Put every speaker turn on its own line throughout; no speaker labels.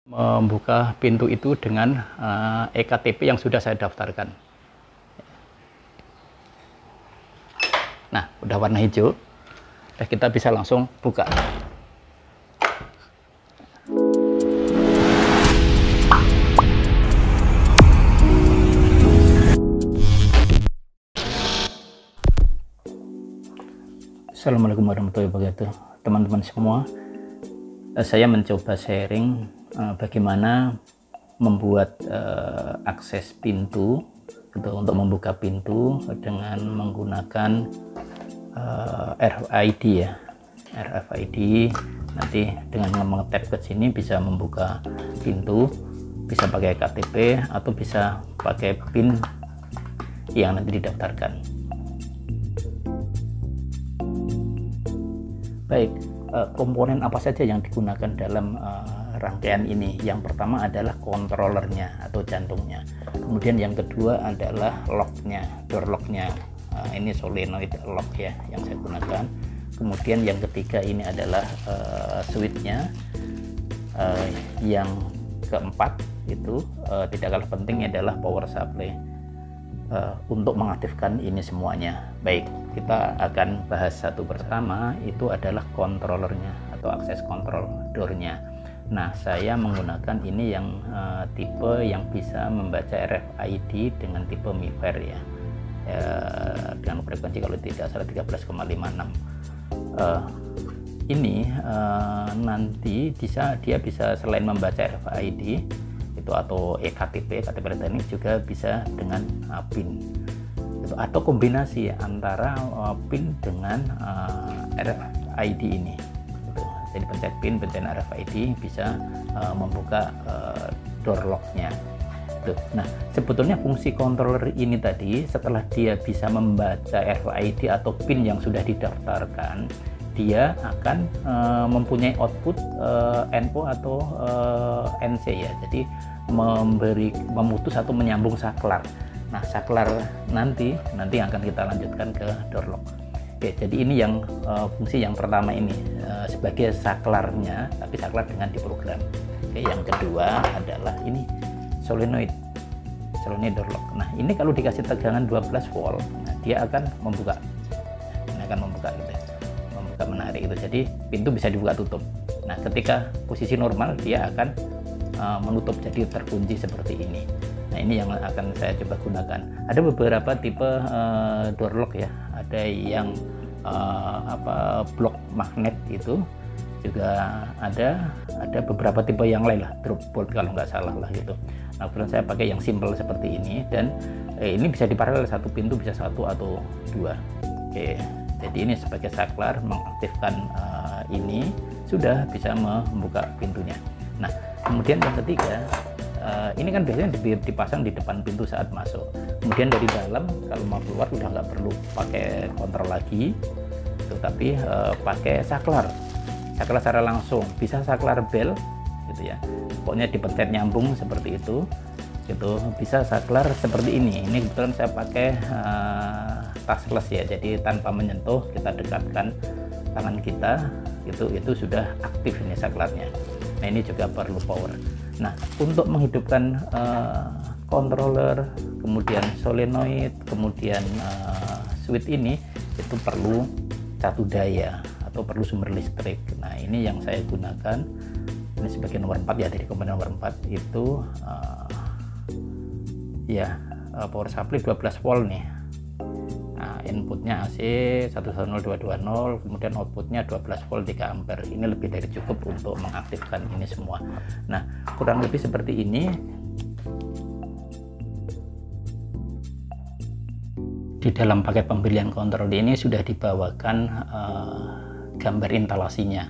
membuka pintu itu dengan ektp yang sudah saya daftarkan. Nah, udah warna hijau, kita bisa langsung buka. Assalamualaikum warahmatullahi wabarakatuh, teman-teman semua. Saya mencoba sharing bagaimana membuat akses pintu gitu, untuk membuka pintu dengan menggunakan RFID ya. RFID nanti dengan mengetap ke sini bisa membuka pintu, bisa pakai KTP atau bisa pakai PIN yang nanti didaftarkan. Baik, komponen apa saja yang digunakan dalam rangkaian ini? Yang pertama adalah controllernya atau jantungnya. Kemudian yang kedua adalah locknya, door locknya. Ini solenoid lock ya yang saya gunakan. Kemudian yang ketiga ini adalah switchnya. Yang keempat itu tidak kalah penting adalah power supply untuk mengaktifkan ini semuanya. Baik, kita akan bahas satu persama. Itu adalah controllernya atau akses control doornya. Nah, saya menggunakan ini yang tipe yang bisa membaca RFID dengan tipe MIFARE ya, dengan frekuensi kalau tidak salah 13,56. Ini nanti dia bisa selain membaca RFID itu atau ektp elektronik juga bisa dengan PIN itu, atau kombinasi antara PIN dengan RFID ini. Jadi pencet PIN, pencet RFID bisa membuka door locknya. Nah, sebetulnya fungsi controller ini tadi setelah dia bisa membaca RFID atau PIN yang sudah didaftarkan, dia akan mempunyai output NO atau NC ya. Jadi memutus atau menyambung saklar. Nah, saklar nanti akan kita lanjutkan ke door lock. Oke, jadi ini yang fungsi yang pertama ini sebagai saklarnya, tapi saklar dengan diprogram. Oke, yang kedua adalah ini solenoid door lock. Nah, ini kalau dikasih tegangan 12 volt, nah, dia akan membuka. Ini akan membuka gitu ya. Membuka menarik itu. Jadi pintu bisa dibuka tutup. Nah, ketika posisi normal dia akan menutup, jadi terkunci seperti ini. Nah, ini yang akan saya coba gunakan. Ada beberapa tipe door lock ya. Ada yang blok magnet itu juga ada beberapa tipe yang lain lah, drop bolt kalau nggak salah lah gitu. Nah, kebetulan saya pakai yang simple seperti ini, dan ini bisa diparalel, satu pintu bisa satu atau dua. Oke, jadi ini sebagai saklar mengaktifkan ini sudah bisa membuka pintunya. Nah, kemudian yang ketiga, ini kan biasanya dipasang di depan pintu saat masuk. Kemudian dari dalam kalau mau keluar udah nggak perlu pakai kontrol lagi, tetapi pakai saklar secara langsung. Bisa saklar bel gitu ya, pokoknya dipencet nyambung seperti itu gitu. Bisa saklar seperti ini kebetulan saya pakai touchless ya, jadi tanpa menyentuh, kita dekatkan tangan kita itu sudah aktif ini saklarnya. Nah, ini juga perlu power. Nah, untuk menghidupkan controller, kemudian solenoid, kemudian switch ini, itu perlu catu daya atau perlu sumber listrik. Nah, ini yang saya gunakan. Ini sebagai nomor 4 ya, dari komponen nomor 4 itu power supply 12 volt nih. Nah, inputnya AC 110220, kemudian outputnya 12 volt 3 ampere. Ini lebih dari cukup untuk mengaktifkan ini semua. Nah, kurang lebih seperti ini. Di dalam paket pembelian kontrol ini sudah dibawakan gambar instalasinya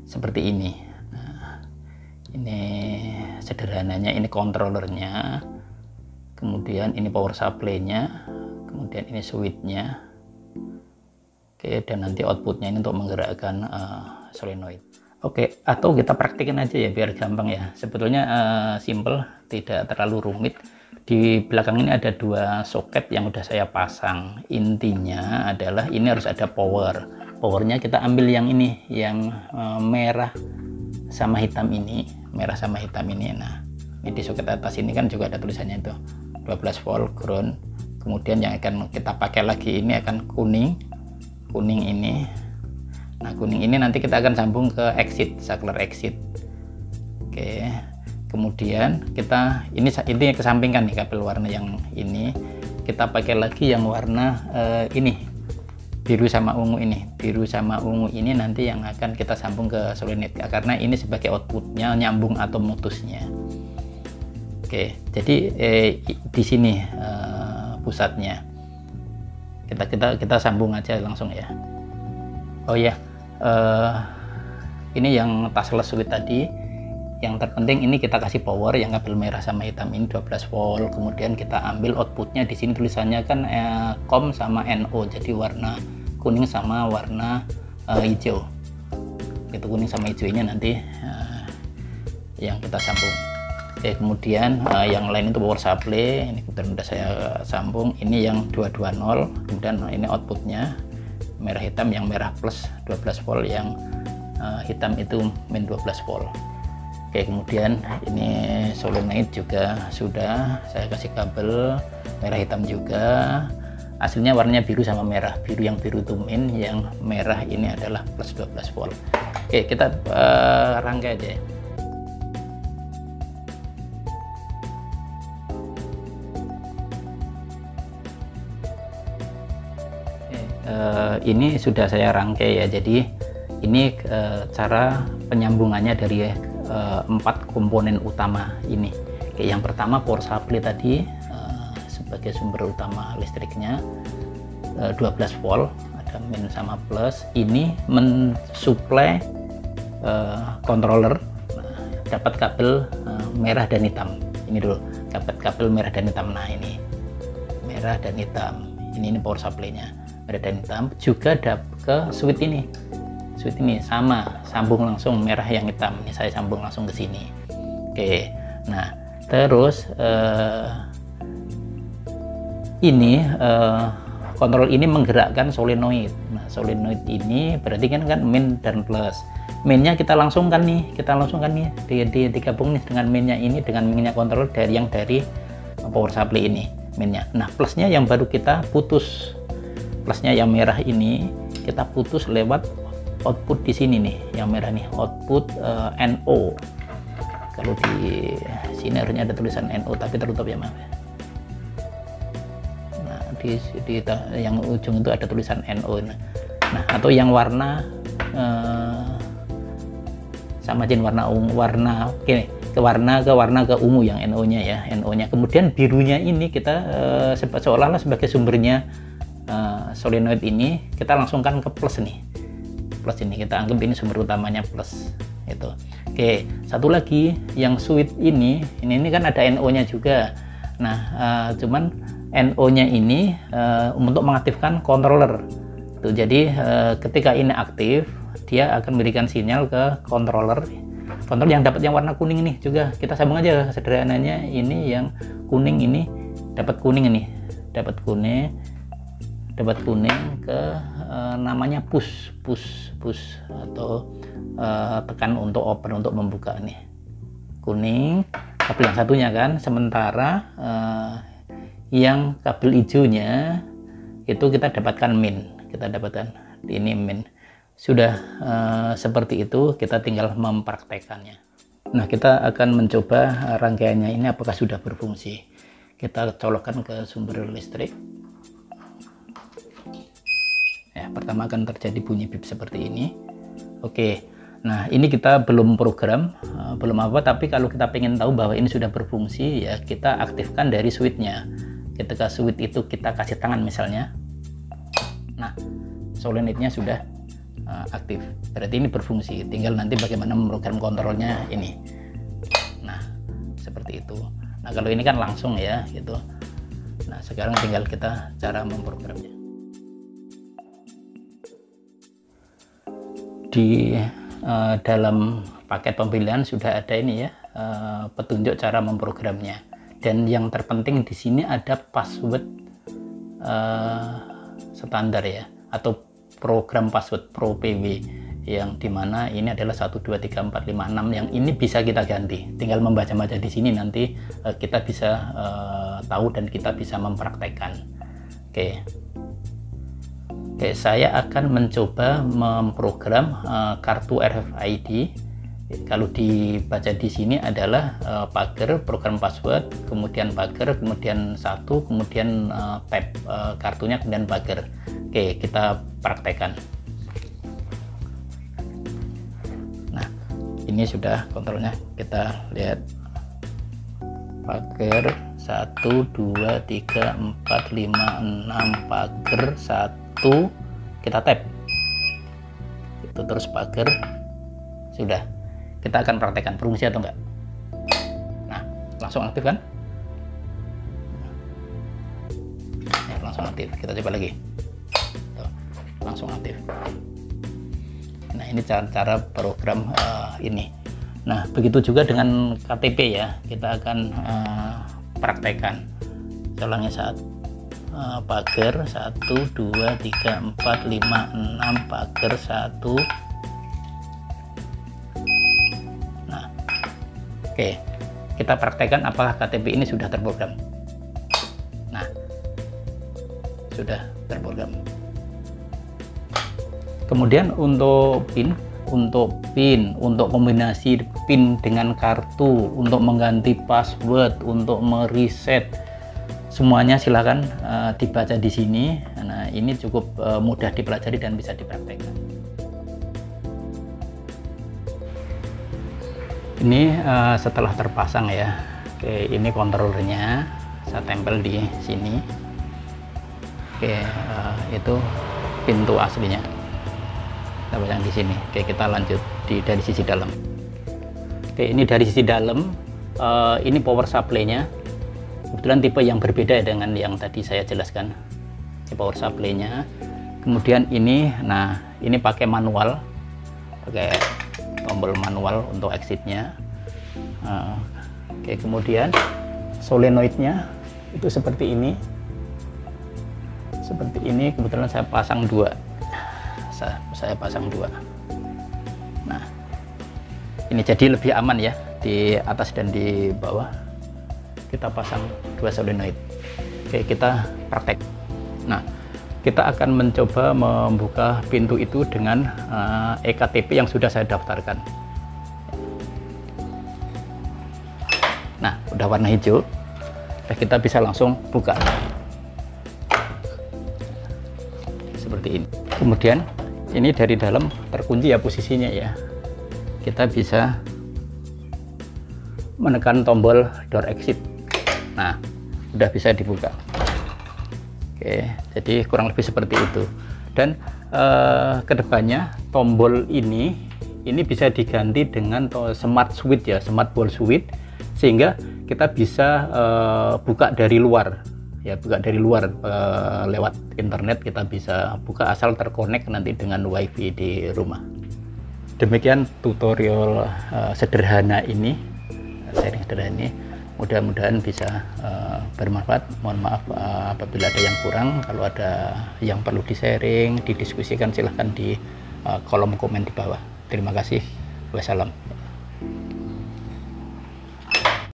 seperti ini. Nah, ini sederhananya, ini controllernya, kemudian ini power supply-nya, kemudian ini switch-nya. Oke, dan nanti outputnya ini untuk menggerakkan solenoid. Oke, atau kita praktikin aja ya biar gampang ya. Sebetulnya simple, tidak terlalu rumit. Di belakang ini ada dua soket yang udah saya pasang. Intinya adalah ini harus ada powernya kita ambil yang ini, yang merah sama hitam ini, merah sama hitam ini. Nah, ini di soket atas ini kan juga ada tulisannya itu 12 volt ground. Kemudian yang akan kita pakai lagi ini akan kuning ini. Nah, kuning ini nanti kita akan sambung ke exit, saklar exit. Oke, kemudian kita ini kesampingkan nih kabel warna yang ini, kita pakai lagi yang warna ini biru sama ungu ini. Biru sama ungu ini nanti yang akan kita sambung ke solenoid, karena ini sebagai outputnya, nyambung atau mutusnya. Oke, jadi di sini pusatnya kita sambung aja langsung ya. Oh ya, ini yang touchless switch tadi. Yang terpenting ini kita kasih power yang kabel merah sama hitam ini 12 volt. Kemudian kita ambil outputnya, di sini tulisannya kan COM sama NO, jadi warna kuning sama warna hijau. Itu kuning sama hijau ini nanti yang kita sambung. Oke, kemudian yang lain itu power supply, ini kebetulan sudah saya sambung. Ini yang 220, kemudian ini outputnya merah hitam, yang merah plus 12 volt, yang hitam itu min 12 volt. Oke, kemudian ini solenoid juga sudah saya kasih kabel merah hitam juga. Hasilnya warnanya biru sama merah. Biru, yang biru itu min, yang merah ini adalah plus 12 volt. Oke, kita rangkai aja. Ini sudah saya rangkai ya. Jadi ini cara penyambungannya dari 4 komponen utama ini. Oke, yang pertama power supply tadi sebagai sumber utama listriknya 12 volt, ada min sama plus. Ini mensuplai controller. Nah, dapat kabel merah dan hitam. Ini dulu dapat kabel merah dan hitam. Nah, ini merah dan hitam. Ini power supply-nya merah dan hitam. Juga ke switch ini. Switch ini sama, sambung langsung merah yang hitam. Ini saya sambung langsung ke sini. Oke, nah terus ini kontrol ini menggerakkan solenoid. Nah, solenoid ini berarti kan min dan plus. Minnya kita langsungkan nih, digabung nih dengan minnya ini, dengan minnya kontrol dari power supply ini minnya. Nah, plusnya yang baru kita putus. Plusnya yang merah ini kita putus lewat output di sini nih, yang merah nih, output NO. Kalau di sini harusnya ada tulisan NO tapi tertutup ya, maaf ya. Nah, di yang ujung itu ada tulisan NO. Nah, atau yang warna sama jenis warna ungu, ke ungu yang NO-nya ya, NO-nya. Kemudian birunya ini kita seolah-olah sebagai sumbernya solenoid ini, kita langsungkan ke plus nih. Plus ini kita anggap ini sumber utamanya plus itu. Oke, satu lagi yang switch ini kan ada NO-nya juga. Nah, cuman NO-nya ini untuk mengaktifkan controller. Tuh, jadi ketika ini aktif, dia akan memberikan sinyal ke controller. Controller yang dapat yang warna kuning ini juga kita sambung aja sederhananya. Ini yang kuning ini dapat kuning ke namanya push atau tekan untuk open, untuk membuka nih, kuning kabel yang satunya kan. Sementara yang kabel hijaunya itu kita dapatkan min, ini min. Sudah seperti itu, kita tinggal mempraktekannya. Nah, kita akan mencoba rangkaiannya ini apakah sudah berfungsi. Kita colokkan ke sumber listrik. Ya, pertama akan terjadi bunyi bip seperti ini. Oke, nah ini kita belum program, belum apa, tapi kalau kita pengen tahu bahwa ini sudah berfungsi ya, kita aktifkan dari switchnya. Ketika switch itu kita kasih tangan misalnya, nah solenoidnya sudah aktif, berarti ini berfungsi. Tinggal nanti bagaimana memprogram kontrolnya ini. Nah, seperti itu. Nah, kalau ini kan langsung ya gitu. Nah, sekarang tinggal kita cara memprogramnya. Di dalam paket pembelian sudah ada ini ya, petunjuk cara memprogramnya. Dan yang terpenting di sini ada password standar ya, atau program password Pro PW. yang dimana ini adalah 1 2 3 4 5 6 yang ini bisa kita ganti. Tinggal membaca-baca di sini, nanti kita bisa tahu dan kita bisa mempraktekkan. Oke, saya akan mencoba memprogram kartu RFID. Kalau dibaca di sini adalah pagar, program password, kemudian pagar, kemudian satu, kemudian tab kartunya, kemudian pagar. Oke, kita praktekkan. Nah, ini sudah kontrolnya, kita lihat. Pagar 1 2 3 4 5 6, pagar 1, kita tab itu, terus pagar, sudah. Kita akan praktekkan berfungsi atau enggak. Nah, langsung aktif kan? Langsung aktif. Kita coba lagi. Tuh, langsung aktif. Nah, ini cara program ini. Nah, begitu juga dengan KTP ya. Kita akan praktekkan. Ulangi saat pagar 1 2 3 4 5 6, pagar 1. Oke, kita praktekkan apakah KTP ini sudah terprogram. Nah, sudah terprogram. Kemudian untuk PIN, untuk kombinasi PIN dengan kartu, untuk mengganti password, untuk mereset, semuanya silakan dibaca di sini. Nah, ini cukup mudah dipelajari dan bisa dipraktekkan. Ini setelah terpasang ya. Oke, ini kontrolernya saya tempel di sini. Oke, itu pintu aslinya kita pasang di sini. Oke, kita lanjut dari sisi dalam. Oke, ini dari sisi dalam. Ini power supply-nya. Kebetulan tipe yang berbeda dengan yang tadi saya jelaskan. Ini power supply-nya. Kemudian ini, nah ini pakai manual, pakai tombol manual untuk exitnya. Oke, kemudian solenoidnya itu seperti ini, kebetulan saya pasang dua, saya pasang dua. Nah, ini jadi lebih aman ya, di atas dan di bawah kita pasang dua solenoid. Oke, kita praktek. Nah, kita akan mencoba membuka pintu itu dengan eKTP yang sudah saya daftarkan. Nah, udah warna hijau, kita bisa langsung buka seperti ini. Kemudian ini dari dalam terkunci ya posisinya ya, kita bisa menekan tombol door exit. Nah, udah bisa dibuka. Oke, jadi kurang lebih seperti itu. Dan kedepannya tombol ini bisa diganti dengan smart switch ya, smart ball switch, sehingga kita bisa buka dari luar ya, lewat internet. Kita bisa buka asal terkonek nanti dengan wifi di rumah. Demikian tutorial sederhana ini, sharing sederhana ini. Mudah-mudahan bisa bermanfaat. Mohon maaf apabila ada yang kurang. Kalau ada yang perlu di-sharing, didiskusikan, silahkan di kolom komen di bawah. Terima kasih. Wassalam.